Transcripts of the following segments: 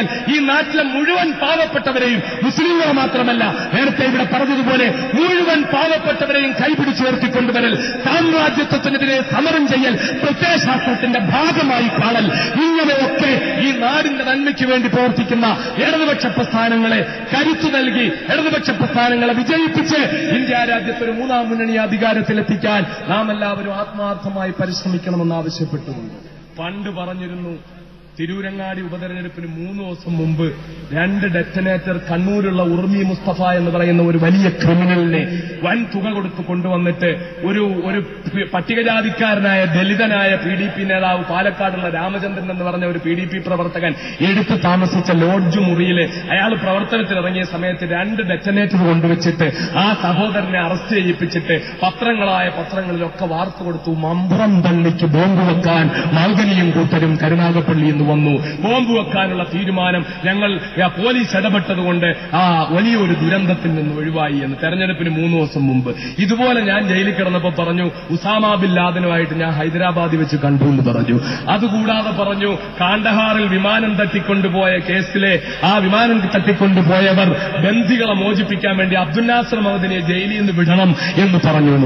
പറഞ്ഞാൽ ഈ നാട്ടിലെ മുഴുവൻ പാവപ്പെട്ടവരെയും, മുസ്ലിങ്ങൾ മാത്രമല്ല, നേരത്തെ ഇവിടെ പറഞ്ഞതുപോലെ മുഴുവൻ പാവപ്പെട്ടവരെയും കൈപിടിച്ചുയർത്തിക്കൊണ്ടുവരൽ, സാമ്രാജ്യത്വത്തിനെതിരെ സമരം ചെയ്യൽ, പ്രത്യയശാസ്ത്രത്തിന്റെ ഭാഗമായി കാണൽ, ഇങ്ങനെയൊക്കെ ഈ നാടിന്റെ നന്മയ്ക്ക് വേണ്ടി പ്രവർത്തിക്കുന്ന ഇടതുപക്ഷ പ്രസ്ഥാനങ്ങളെ കരുത്തു നൽകി, ഇടതുപക്ഷ പ്രസ്ഥാനങ്ങളെ വിജയിപ്പിച്ച് ഇന്ത്യ രാജ്യത്തൊരു മൂന്നാം മുന്നണി അധികാരത്തിലെത്തിക്കാൻ നാം എല്ലാവരും ആത്മാർത്ഥമായി പരിശ്രമിക്കണമെന്ന് ആവശ്യപ്പെട്ടുകൊണ്ട് പണ്ട് പറഞ്ഞിരുന്നു, തിരൂരങ്ങാടി ഉപതെരഞ്ഞെടുപ്പിന് 3 ദിവസം മുമ്പ് 2 ഡെറ്റനേറ്റർ കണ്ണൂരുള്ള ഉർമി മുസ്തഫ എന്ന് പറയുന്ന ഒരു വലിയ ക്രിമിനലിനെ വൻ തുക കൊടുത്ത് കൊണ്ടുവന്നിട്ട് ഒരു പട്ടികജാതിക്കാരനായ ദലിതനായ PDP നേതാവ് പാലക്കാടുള്ള രാമചന്ദ്രൻ എന്ന് പറഞ്ഞ ഒരു PDP പ്രവർത്തകൻ എടുത്ത് താമസിച്ച ലോഡ്ജ് മുറിയിൽ അയാൾ പ്രവർത്തനത്തിനിറങ്ങിയ സമയത്ത് 2 ഡെറ്റനേറ്റർ കൊണ്ടുവച്ചിട്ട് ആ സഹോദരനെ അറസ്റ്റ് ചെയ്യിപ്പിച്ചിട്ട് പത്രങ്ങളിലൊക്കെ വാർത്ത കൊടുത്തു. മമ്പ്രം പള്ളിക്ക് ബോംബ് വെക്കാൻ മാൽഗനിയും കൂട്ടരും കരുനാഗപ്പള്ളിയിൽ വന്നു. ബോംബ് വെക്കാനുള്ള തീരുമാനം ഞങ്ങൾ പോലീസ് ഇടപെട്ടതുകൊണ്ട് ആ വലിയൊരു ദുരന്തത്തിൽ നിന്ന് ഒഴിവായി എന്ന് തെരഞ്ഞെടുപ്പിന് 3 ദിവസം മുമ്പ്. ഇതുപോലെ ഞാൻ ജയിലിൽ കിടന്നപ്പോൾ പറഞ്ഞു, ഉസാമ ബിൻ ലാദനുമായിട്ട് ഞാൻ ഹൈദരാബാദിൽ വെച്ച് കണ്ടു എന്ന് പറഞ്ഞു. അതുകൂടാതെ പറഞ്ഞു, കാണ്ഡഹാറിൽ വിമാനം തട്ടിക്കൊണ്ടുപോയ കേസിലെ ആ വിമാനം തട്ടിക്കൊണ്ടുപോയവർ ബന്ദികളെ മോചിപ്പിക്കാൻ വേണ്ടി അബ്ദുൽ നാസർ മഹദിനെ ജയിലിൽ നിന്ന് വിടണം എന്ന്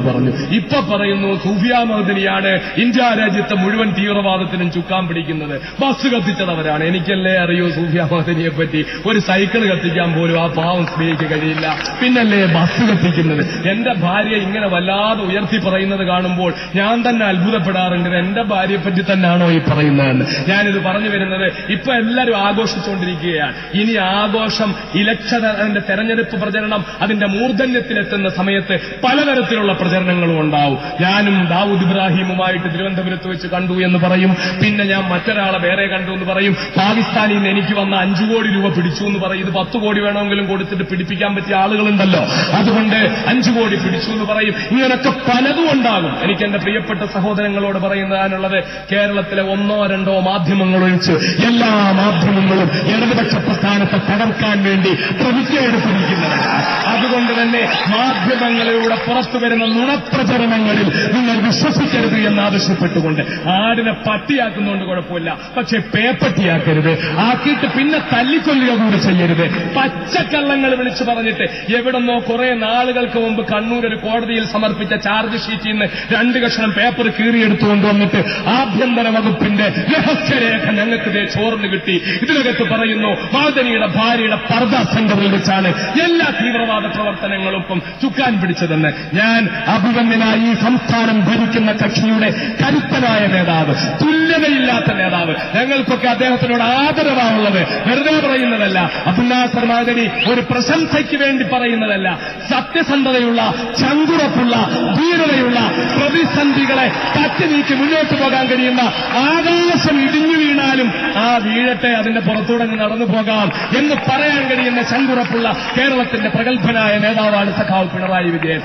പറഞ്ഞു. ഇപ്പൊ പറയുന്നു സൂഫിയ മഹദിനിയാണ് ഇന്ത്യ രാജ്യത്തെ മുഴുവൻ തീവ്രവാദത്തിനും ചുക്കാൻ പിടിക്കുന്നത്. ബസ് കത്തിച്ചതവരാണ്. എനിക്കല്ലേ അറിയൂ സൂഫിയ മഹദിനിയെ പറ്റി. ഒരു സൈക്കിൾ കത്തിക്കാൻ പോലും ആ പാവം സ്ത്രീക്ക് കഴിയില്ല, പിന്നല്ലേ ബസ് കത്തിക്കുന്നത്. എന്റെ ഭാര്യ ഇങ്ങനെ വല്ലാതെ ഉയർത്തി പറയുന്നത് കാണുമ്പോൾ ഞാൻ തന്നെ അത്ഭുതപ്പെടാറുണ്ട്. എന്റെ ഭാര്യയെ പറ്റി തന്നെയാണോ ഈ പറയുന്നതെന്ന്. ഞാനിത് പറഞ്ഞു വരുന്നത്, ഇപ്പൊ എല്ലാവരും ആഘോഷിച്ചുകൊണ്ടിരിക്കുകയാണ്. ഇനി ആഘോഷം ഇലക്ഷന്റെ തെരഞ്ഞെടുപ്പ് പ്രചരണം അതിന്റെ മൂർധന്യത്തിലെത്തുന്ന സമയത്ത് പലതരത്തിലുള്ള പ്രചരണങ്ങളും ഉണ്ടാവും. ഞാനും ദാവൂദ് ഇബ്രാഹിമുമായിട്ട് തിരുവനന്തപുരത്ത് വെച്ച് കണ്ടു എന്ന് പറയും. പിന്നെ ഞാൻ മറ്റൊരാളെ വേറെ കണ്ടു എന്ന് പറയും. പാകിസ്ഥാനിൽ നിന്ന് എനിക്ക് വന്ന 5 കോടി രൂപ പിടിച്ചു എന്ന് പറയും. ഇത് 10 കോടി വേണമെങ്കിലും കൊടുത്തിട്ട് പിടിപ്പിക്കാൻ പറ്റിയ ആളുകളുണ്ടല്ലോ, അതുകൊണ്ട് 5 കോടി പിടിച്ചു എന്ന് പറയും. ഇങ്ങനൊക്കെ പലതും ഉണ്ടാകും. എനിക്ക് എന്റെ പ്രിയപ്പെട്ട സഹോദരങ്ങളോട് പറയുന്നതിനുള്ളത്, കേരളത്തിലെ 1-2 മാധ്യമങ്ങൾ ഒഴിച്ച് എല്ലാ മാധ്യമങ്ങളും ഇടതുപക്ഷ പ്രസ്ഥാനത്തെ തകർക്കാൻ വേണ്ടി പ്രതിജ്ഞയെടുത്തിരിക്കുന്നവരാണ്. അതുകൊണ്ട് തന്നെ മാധ്യമങ്ങളിലൂടെ പുറത്തുവരുന്ന നുണപ്രചരണങ്ങളിൽ നിങ്ങൾ വിശ്വസിക്കരുത് എന്നാവശ്യപ്പെട്ടുകൊണ്ട്, ആടിനെ പട്ടിയാക്കുന്നതുകൊണ്ട് കുഴപ്പമില്ല, പക്ഷെ പേപ്പട്ടിയാക്കരുത്. ആക്കിയിട്ട് പിന്നെ തല്ലിക്കൊല്ലുക കൂടെ ചെയ്യരുത്. പച്ചക്കള്ളങ്ങൾ വിളിച്ചു പറഞ്ഞിട്ട് എവിടെന്നോ കുറെ നാളുകൾക്ക് മുമ്പ് കണ്ണൂർ ഒരു കോടതിയിൽ സമർപ്പിച്ച ചാർജ് ഷീറ്റിൽ നിന്ന് 2 കഷണം പേപ്പർ കീറിയെടുത്തുകൊണ്ടുവന്നിട്ട് ആഭ്യന്തര വകുപ്പിന്റെ രഹസ്യരേഖ ഞങ്ങൾക്ക് ചോർന്ന് കിട്ടി. ഇതിനകത്ത് പറയുന്നു, മഹദിനിയുടെ ഭാര്യയുടെ പർദ സെന്ററിൽ വെച്ചാണ് എല്ലാ തീവ്രവാദ പ്രവർത്തനങ്ങളും ഇപ്പം ചുക്കാൻ പിടിച്ചതെന്ന്. ഞാൻ അഭിമന്യനായി ഈ സംസ്ഥാനം ഭരിക്കുന്ന കക്ഷിയുടെ കരുത്തനായ നേതാവ്, തുല്യതയില്ലാത്ത നേതാവ്, ഞങ്ങൾക്കൊക്കെ അദ്ദേഹത്തിനോട് ആദരവാണുള്ളത്. വെറുതെ പറയുന്നതല്ല, അബ്ദുൽ നാസർ മഹദനി ഒരു പ്രശംസയ്ക്ക് വേണ്ടി പറയുന്നതല്ല. സത്യസന്ധതയുള്ള, ചങ്കുറപ്പുള്ള, ധീരതയുള്ള, പ്രതിസന്ധികളെ തട്ടി നീക്കി മുന്നോട്ട് പോകാൻ കഴിയുന്ന, ആകാശം ഇടിഞ്ഞു വീണാലും ആ വീഴട്ടെ, അതിന്റെ പുറത്തൂടെ നടന്നു പോകാം എന്ന് പറയാൻ കഴിയുന്ന ചങ്കുറപ്പുള്ള കേരളത്തിന്റെ പ്രഗത്ഭനായ നേതാവാണ് സഖാവ് പിണറായി വിജയൻ.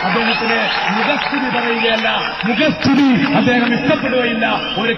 അദ്ദേഹത്തിന് മുഖസ്തുതി പറയുകയല്ല, മുഖസ്തുതി അദ്ദേഹം ഇഷ്ടപ്പെടുകയില്ല. ഒരു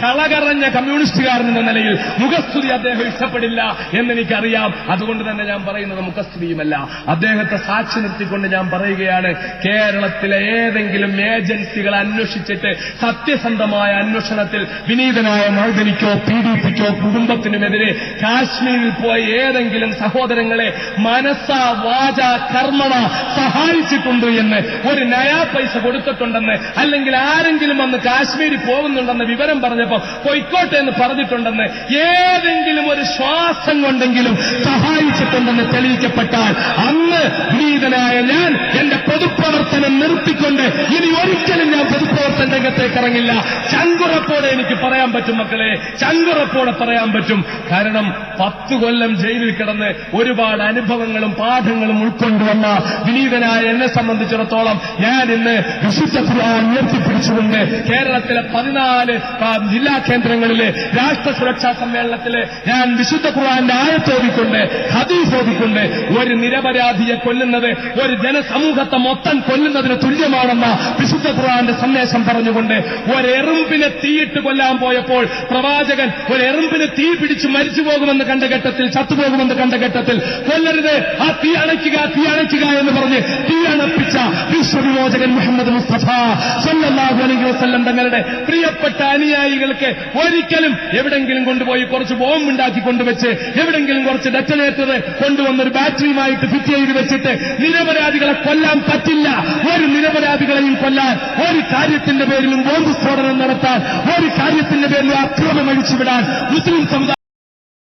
കളകറഞ്ഞ കമ്മ്യൂണിസ്റ്റുകാരൻ എന്ന നിലയിൽ മുഖസ്തുതി അദ്ദേഹം ഇഷ്ടപ്പെടില്ല എന്നെനിക്കറിയാം. അതുകൊണ്ട് തന്നെ ഞാൻ പറയുന്നത് മുഖസ്തുതിയുമല്ല. അദ്ദേഹത്തെ സാക്ഷി നിർത്തിക്കൊണ്ട് ഞാൻ പറയുകയാണ്, കേരളത്തിലെ ഏതെങ്കിലും ഏജൻസികൾ അന്വേഷിച്ചിട്ട് സത്യസന്ധമായ അന്വേഷണത്തിൽ വിനീതനായ മഹദിനിക്കോ PDPക്കോ കുടുംബത്തിനുമെതിരെ കാശ്മീരിൽ പോയി ഏതെങ്കിലും സഹോദരങ്ങളെ മനസ്സാ വാച കർമ്മണ സഹായിച്ചിട്ടുണ്ട് എന്ന്, ഒരു നയാ പൈസ കൊടുത്തിട്ടുണ്ടെന്ന്, അല്ലെങ്കിൽ ആരെങ്കിലും വന്ന് കാശ്മീരിൽ പോകുന്നുണ്ടെന്ന് വിവരം പറഞ്ഞപ്പോ പൊയ്ക്കോട്ടെ എന്ന് പറഞ്ഞിട്ടുണ്ടെന്ന്, ഏതെങ്കിലും ഒരു ശ്വാസം കൊണ്ടെങ്കിലും സഹായിച്ചിട്ടുണ്ടെന്ന് തെളിയിക്കപ്പെട്ടാൽ അന്ന് വിനീതനായ ഞാൻ എന്റെ പൊതുപ്രവർത്തനം നിർത്തിക്കൊണ്ട് ഇനി ഒരിക്കലും ഞാൻ പൊതുപ്രവർത്തന രംഗത്തേക്ക് ഇറങ്ങില്ല. ചങ്കുറപ്പോടെ എനിക്ക് പറയാൻ പറ്റും മക്കളെ, ചങ്കുറപ്പോടെ പറയാൻ പറ്റും. കാരണം 10 കൊല്ലം ജയിലിൽ കിടന്ന് ഒരുപാട് അനുഭവങ്ങളും പാഠങ്ങളും ഉൾക്കൊണ്ടുവന്ന വിനീതനായ എന്നെ സംബന്ധിച്ചിടത്തോളം ഞാൻ ഇന്ന് വിശുദ്ധ ഖുർആൻ ഉയർത്തിപ്പിടിച്ചുകൊണ്ട് കേരളത്തിലെ 14 ജില്ലാ കേന്ദ്രങ്ങളിലെ രാഷ്ട്ര സുരക്ഷാ സമ്മേളനത്തില് ഞാൻ വിശുദ്ധ ഖുർആൻ ഖുർആന്റെ ആയത്തോതിക്കൊണ്ട് ഹദീസ് ഓതിക്കൊണ്ട് ഒരു നിരപരാധിയെ കൊല്ലുന്നത് ഒരു ജനസമൂഹത്തെ മൊത്തം കൊല്ലുന്നതിന് തുല്യമാണെന്ന വിശുദ്ധ ഖുർആന്റെ സന്ദേശം പറഞ്ഞുകൊണ്ട് ഒരെറുമ്പിനെ തീയിട്ട് കൊല്ലാൻ പോയപ്പോൾ പ്രവാചകൻ ഒരെറുമ്പിന് തീ പിടിച്ച് മരിച്ചു പോകുമെന്ന് കണ്ട ഘട്ടത്തിൽ, ചത്തുപോകുമെന്ന് കണ്ട ഘട്ടത്തിൽ കൊല്ലരുത്, ആ തീ അണയ്ക്കുക എന്ന് പറഞ്ഞ് തീ അണപ്പിച്ച വിശ്വവിമോചകൻ മുഹമ്മദ് മുസ്തഫ സല്ലല്ലാഹു അലൈഹി വസല്ലം തങ്ങളുടെ പ്രിയപ്പെട്ട അനുയായികൾക്ക് ഒരിക്കലും എവിടെങ്കിലും കൊണ്ടുപോയി കുറച്ച് ബോംബ് ഉണ്ടാക്കി കൊണ്ടുവച്ച് എവിടെങ്കിലും കുറച്ച് ഡെറ്റനേറ്റർ കൊണ്ടുവന്നൊരു ബാറ്ററിയുമായിട്ട് ഫിറ്റ് ചെയ്ത് വെച്ചിട്ട് നിരപരാധികളെ കൊല്ലാൻ പറ്റില്ല. ഒരു നിരപരാധികളെയും കൊല്ലാൻ, ഒരു കാര്യത്തിന്റെ പേരിലും ബോംബ് സ്ഫോടനം നടത്താൻ, ഒരു കാര്യത്തിന്റെ പേരിലും അക്രമം അഴിച്ചുവിടാൻ മുസ്ലിം സമുദായം